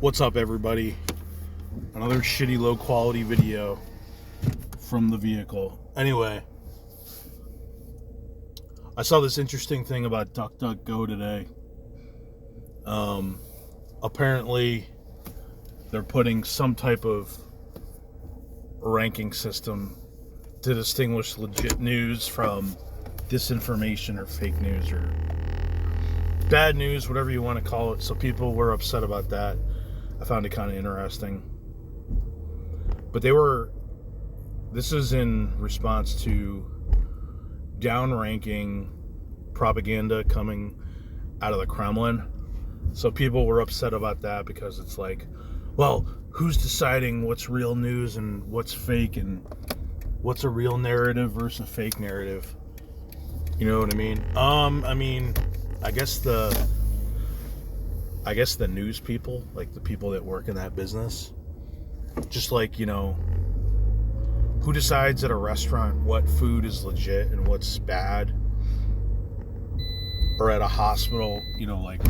What's up, everybody? Another shitty low quality video from the vehicle. Anyway, I saw this interesting thing about DuckDuckGo today. Apparently they're putting some type of ranking system to distinguish legit news from disinformation or fake news or bad news, whatever you want to call it. So people were upset about that. I found it kind of interesting. But this is in response to downranking propaganda coming out of the Kremlin. So people were upset about that because it's like, well, who's deciding what's real news and what's fake and what's a real narrative versus a fake narrative? You know what I mean? I guess the news people, like the people that work in that business, just like, who decides at a restaurant what food is legit and what's bad, or at a hospital, like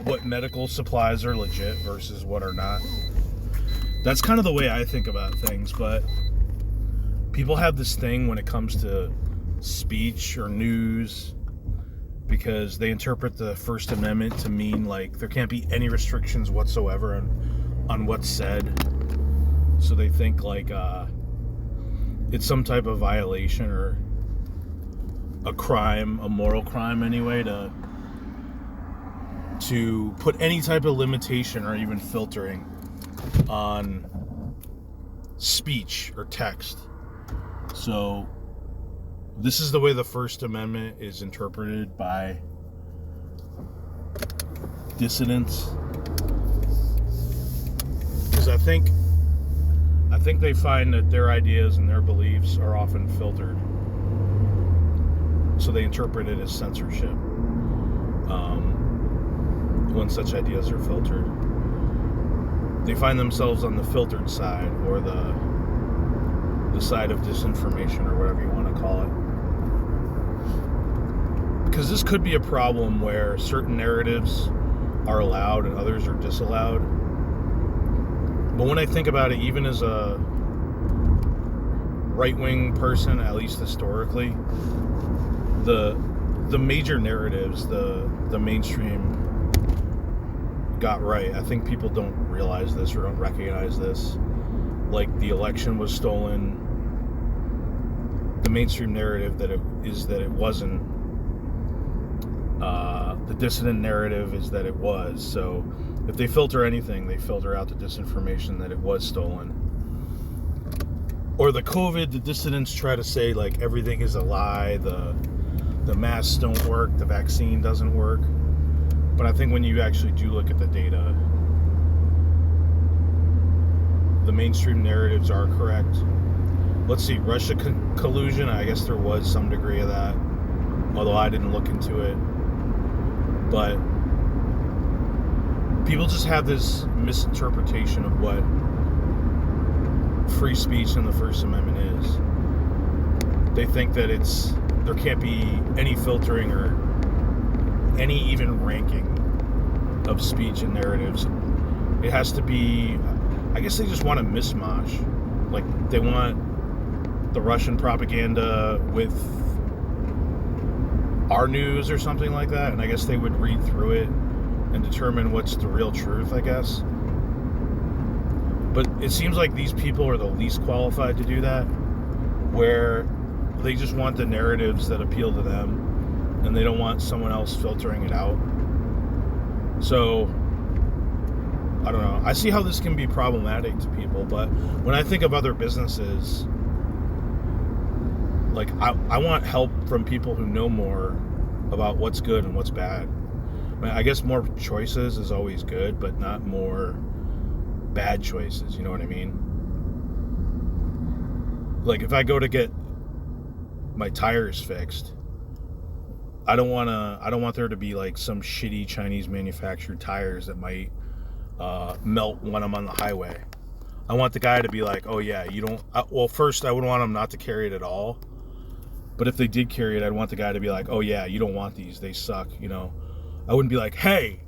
what medical supplies are legit versus what are not. That's kind of the way I think about things. But people have this thing when it comes to speech or news, because they interpret the First Amendment to mean like there can't be any restrictions whatsoever on what's said. So they think like it's some type of violation or a crime, a moral crime anyway, to put any type of limitation or even filtering on speech or text. So this is the way the First Amendment is interpreted by dissidents. Because I think they find that their ideas and their beliefs are often filtered. So they interpret it as censorship when such ideas are filtered. They find themselves on the filtered side, or the side of disinformation, or whatever you want to call it. Because this could be a problem where certain narratives are allowed and others are disallowed. But when I think about it, even as a right-wing person, at least historically, the major narratives, the mainstream got right. I think people don't realize this or don't recognize this. Like, the election was stolen. The mainstream narrative that it wasn't. The dissident narrative is that it was. So if they filter anything, they filter out the disinformation that it was stolen. Or the COVID, the dissidents try to say like everything is a lie, the masks don't work, the vaccine doesn't work. But I think when you actually do look at the data, the mainstream narratives are correct. Let's see, Russia collusion, I guess there was some degree of that, although I didn't look into it. But people just have this misinterpretation of what free speech and the First Amendment is. They think that there can't be any filtering or any even ranking of speech and narratives. It has to be, I guess they just want a mishmash. Like, they want the Russian propaganda with our news or something like that, and I guess they would read through it and determine what's the real truth, I guess. But it seems like these people are the least qualified to do that, where they just want the narratives that appeal to them, and they don't want someone else filtering it out. So, I don't know. I see how this can be problematic to people, but when I think of other businesses, like, I want help from people who know more about what's good and what's bad. I guess more choices is always good, but not more bad choices, you know what I mean? Like, if I go to get my tires fixed, I don't want there to be like some shitty Chinese manufactured tires that might melt when I'm on the highway. I want the guy to be like, oh yeah, first I would want him not to carry it at all. But if they did carry it, I'd want the guy to be like, oh yeah, you don't want these, they suck, I wouldn't be like, hey,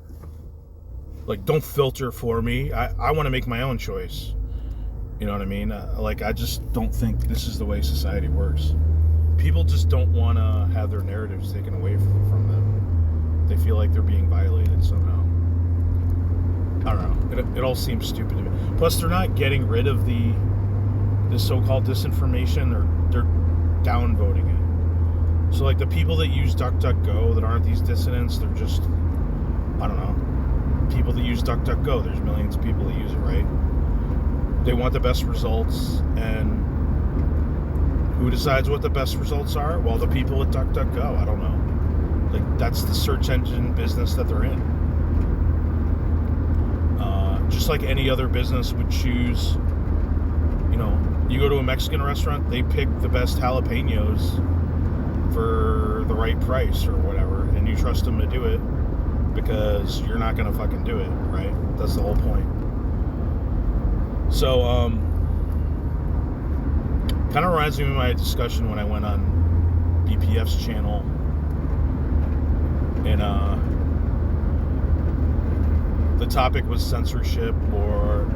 Like, don't filter for me. I want to make my own choice. You know what I mean? I just don't think this is the way society works. People just don't want to have their narratives taken away from them. They feel like they're being violated somehow. I don't know. It all seems stupid to me. Plus, they're not getting rid of this so-called disinformation. They're downvoting it. So, like, the people that use DuckDuckGo that aren't these dissidents, they're just, I don't know, people that use DuckDuckGo. There's millions of people that use it, right? They want the best results, and who decides what the best results are? Well, the people at DuckDuckGo. I don't know. Like, that's the search engine business that they're in. Just like any other business would choose, you know, you go to a Mexican restaurant, they pick the best jalapenos for the right price or whatever, and you trust them to do it because you're not going to fucking do it, right? That's the whole point. So, kind of reminds me of my discussion when I went on BPF's channel, and the topic was censorship or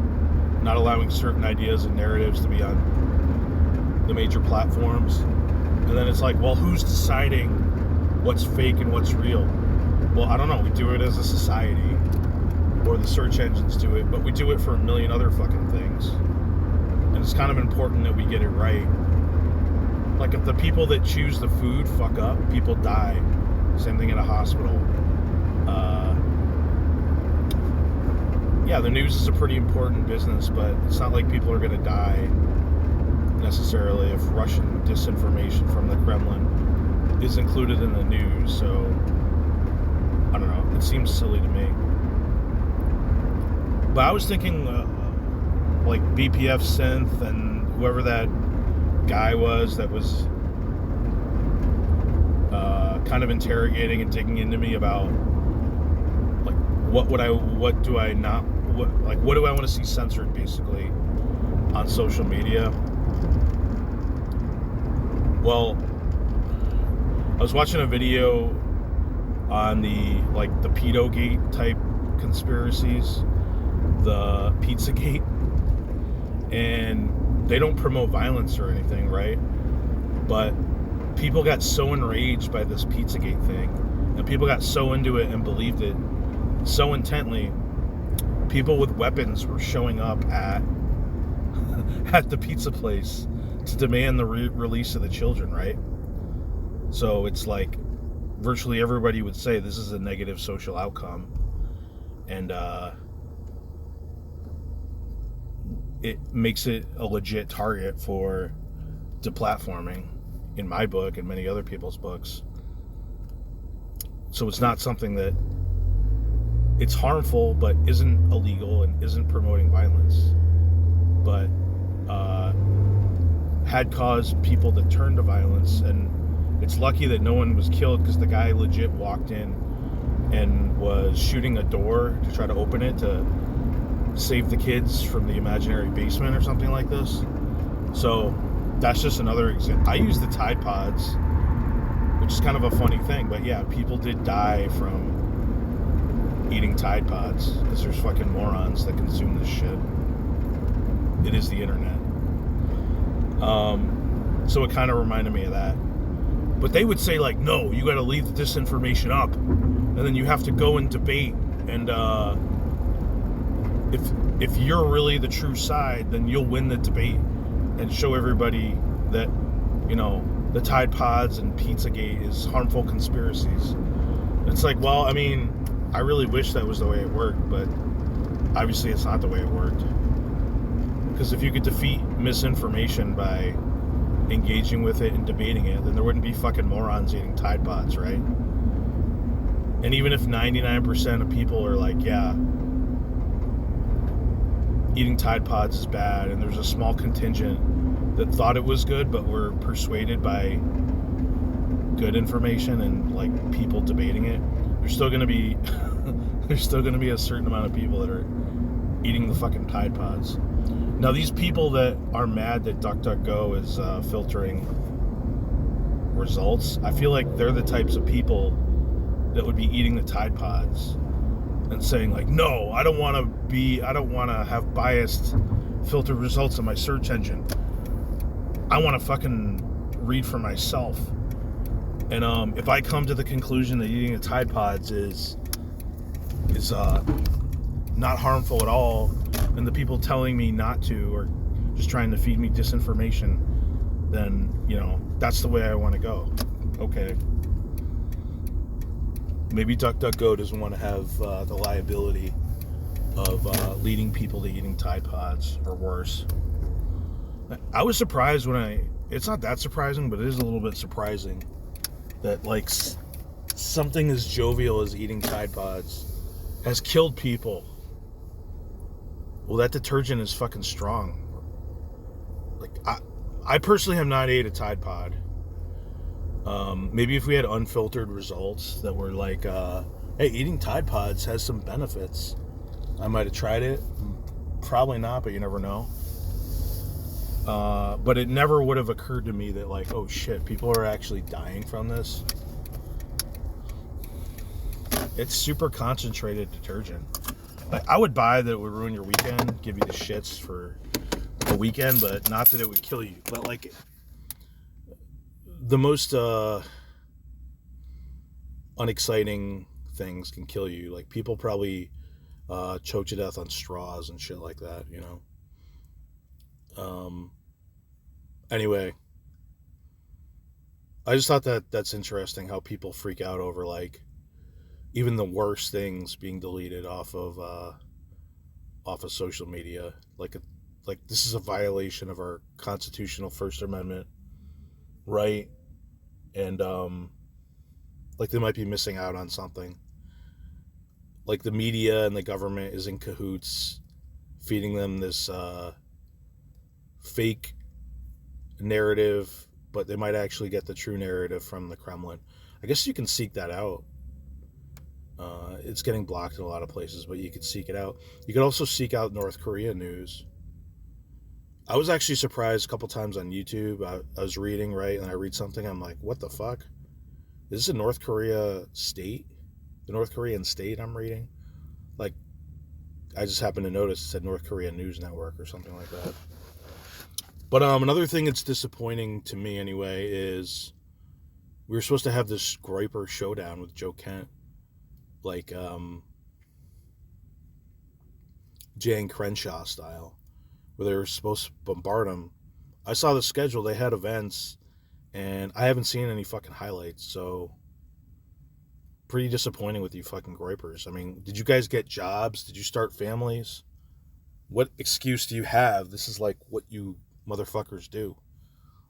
not allowing certain ideas and narratives to be on the major platforms. And then it's like, well, who's deciding what's fake and what's real? Well, I don't know. We do it as a society, or the search engines do it, but we do it for a million other fucking things. And it's kind of important that we get it right. Like, if the people that choose the food fuck up, people die. Same thing in a hospital. Yeah, the news is a pretty important business, but it's not like people are going to die necessarily if Russian disinformation from the Kremlin is included in the news. So, I don't know. It seems silly to me. But I was thinking, like, BPF Synth and whoever that guy was that was kind of interrogating and digging into me about, like, what do I want to see censored, basically, on social media. Well, I was watching a video on the Pedogate type conspiracies, the Pizzagate, and they don't promote violence or anything, right? But people got so enraged by this Pizzagate thing, and people got so into it and believed it so intently, people with weapons were showing up at the pizza place to demand the release of the children, right? So it's like virtually everybody would say this is a negative social outcome, and it makes it a legit target for deplatforming, in my book and many other people's books. So it's not something that it's harmful but isn't illegal and isn't promoting violence, but had caused people to turn to violence. And it's lucky that no one was killed, because the guy legit walked in and was shooting a door to try to open it to save the kids from the imaginary basement or something like this. So that's just another example. I use the Tide Pods, which is kind of a funny thing, but yeah, people did die from eating Tide Pods because there's fucking morons that consume this shit. It is the internet. So it kind of reminded me of that. But they would say, like, no, you got to leave the disinformation up, and then you have to go and debate, and if you're really the true side, then you'll win the debate and show everybody that, you know, the Tide Pods and Pizzagate is harmful conspiracies. It's like, well, I mean, I really wish that was the way it worked, but obviously it's not the way it worked. Because if you could defeat misinformation by engaging with it and debating it, then there wouldn't be fucking morons eating Tide Pods, right? And even if 99% of people are like, yeah, eating Tide Pods is bad, and there's a small contingent that thought it was good but were persuaded by good information and, like, people debating it, there's still going to be a certain amount of people that are eating the fucking Tide Pods. Now, these people that are mad that DuckDuckGo is filtering results, I feel like they're the types of people that would be eating the Tide Pods and saying like, no, I don't want to have biased filtered results in my search engine. I want to fucking read for myself. And if I come to the conclusion that eating the Tide Pods is not harmful at all, and the people telling me not to are just trying to feed me disinformation, then, that's the way I want to go. Okay. Maybe DuckDuckGo doesn't want to have the liability of leading people to eating Tide Pods or worse. I was surprised it's not that surprising, but it is a little bit surprising that like something as jovial as eating Tide Pods has killed people. Well, that detergent is fucking strong. Like, I personally have not ate a Tide Pod. Maybe if we had unfiltered results that were like, hey, eating Tide Pods has some benefits, I might have tried it. Probably not, but you never know. But it never would have occurred to me that like, oh shit, people are actually dying from this. It's super concentrated detergent. Like, I would buy that it would ruin your weekend, give you the shits for a weekend, but not that it would kill you. But like, the most unexciting things can kill you. Like, people probably choke to death on straws and shit like that, Anyway, I just thought that's interesting how people freak out over like even the worst things being deleted off of social media. Like this is a violation of our constitutional First Amendment right, and like they might be missing out on something. Like the media and the government is in cahoots, feeding them this fake narrative, but they might actually get the true narrative from the Kremlin. I guess you can seek that out. It's getting blocked in a lot of places, but you could seek it out. You could also seek out North Korea news. I was actually surprised a couple times on YouTube. I was reading, right, and I read something, I'm like, what the fuck? Is this a North Korea state? The North Korean state I'm reading? Like, I just happened to notice it said North Korea News Network or something like that. But another thing that's disappointing to me anyway is we were supposed to have this Groyper showdown with Joe Kent. Like Jan Crenshaw style, where they were supposed to bombard him. I saw the schedule, they had events, and I haven't seen any fucking highlights, so pretty disappointing with you fucking Groypers. I mean, did you guys get jobs? Did you start families? What excuse do you have? This is like what you motherfuckers do.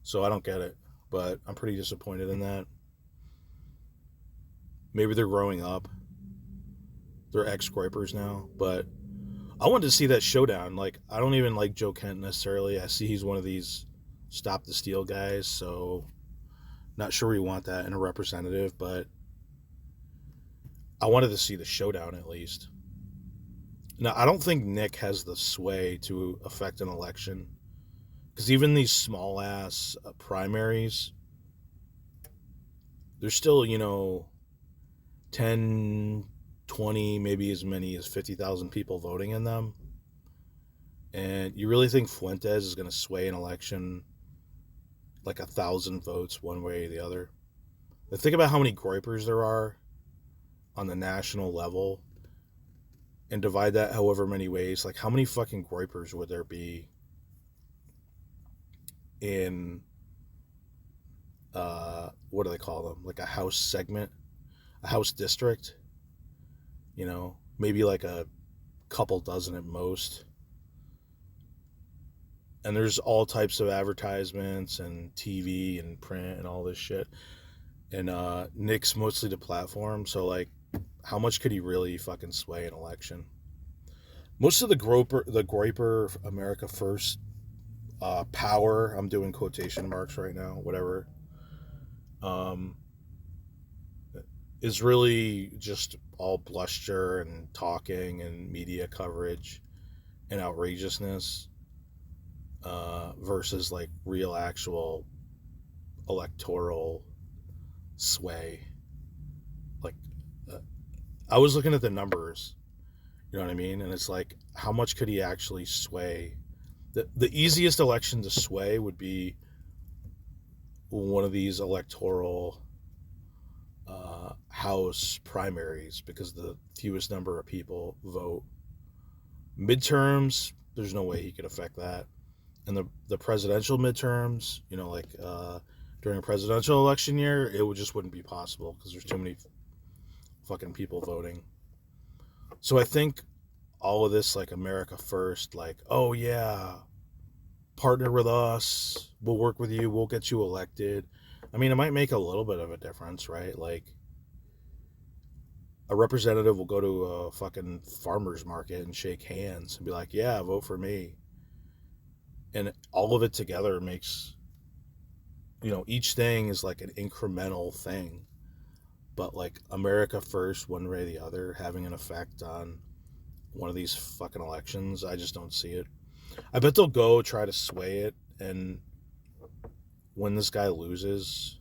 So I don't get it, but I'm pretty disappointed in that. Maybe they're growing up. They're ex-Groypers now, but I wanted to see that showdown. Like, I don't even like Joe Kent necessarily. I see he's one of these stop the steal guys, so not sure we want that in a representative, but I wanted to see the showdown at least. Now, I don't think Nick has the sway to affect an election, because even these small-ass primaries, there's still, 10, 20, maybe as many as 50,000 people voting in them. And you really think Fuentes is going to sway an election like 1,000 votes one way or the other? But think about how many Groypers there are on the national level and divide that however many ways. Like, how many fucking Groypers would there be in, what do they call them? Like a House segment, a House district? Maybe like a couple dozen at most. And there's all types of advertisements and TV and print and all this shit. And Nick's mostly the platform, so like, how much could he really fucking sway an election? Most of the Groyper America First power, I'm doing quotation marks right now, whatever, is really just all bluster and talking and media coverage and outrageousness versus like real actual electoral sway. Like, I was looking at the numbers. You know what I mean? And it's like, how much could he actually sway? The easiest election to sway would be one of these electoral House primaries, because the fewest number of people vote. Midterms, there's no way he could affect that. And the presidential midterms, like during a presidential election year, just wouldn't be possible because there's too many fucking people voting. So I think all of this, like America first, like, oh yeah, partner with us, we'll work with you, we'll get you elected. I mean, it might make a little bit of a difference, right? Like, a representative will go to a fucking farmer's market and shake hands and be like, yeah, vote for me. And all of it together makes, each thing is like an incremental thing. But like America first, one way or the other, having an effect on one of these fucking elections, I just don't see it. I bet they'll go try to sway it, and when this guy loses,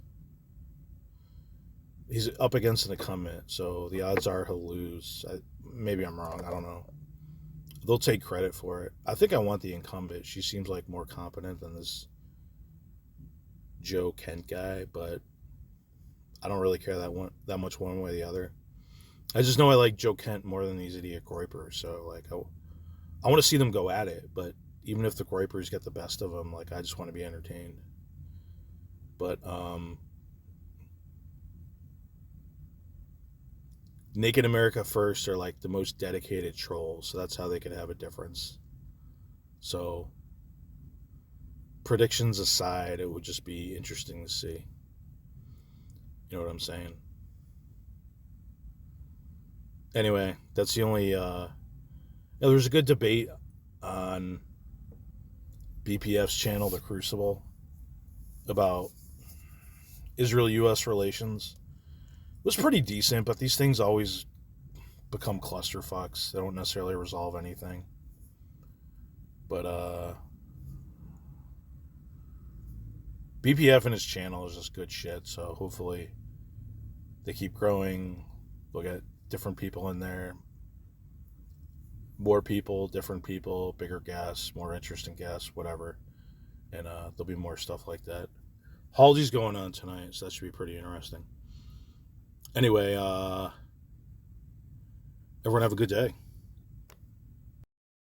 he's up against an incumbent, so the odds are he'll lose. Maybe I'm wrong, I don't know. They'll take credit for it. I think I want the incumbent. She seems like more competent than this Joe Kent guy, but I don't really care that much one way or the other. I just know I like Joe Kent more than these idiot Groypers, so like I want to see them go at it, but even if the Groypers get the best of them, like I just want to be entertained. But Naked America First are like the most dedicated trolls, so that's how they could have a difference. So predictions aside, it would just be interesting to see. You know what I'm saying? Anyway, that's the only there was a good debate on BPF's channel, The Crucible, about Israel-U.S. relations. It was pretty decent, but these things always become clusterfucks. They don't necessarily resolve anything. But BPF and his channel is just good shit, so hopefully they keep growing. We'll get different people in there. More people, different people, bigger guests, more interesting guests, whatever. And there'll be more stuff like that. Halsey's going on tonight, so that should be pretty interesting. Anyway, everyone have a good day.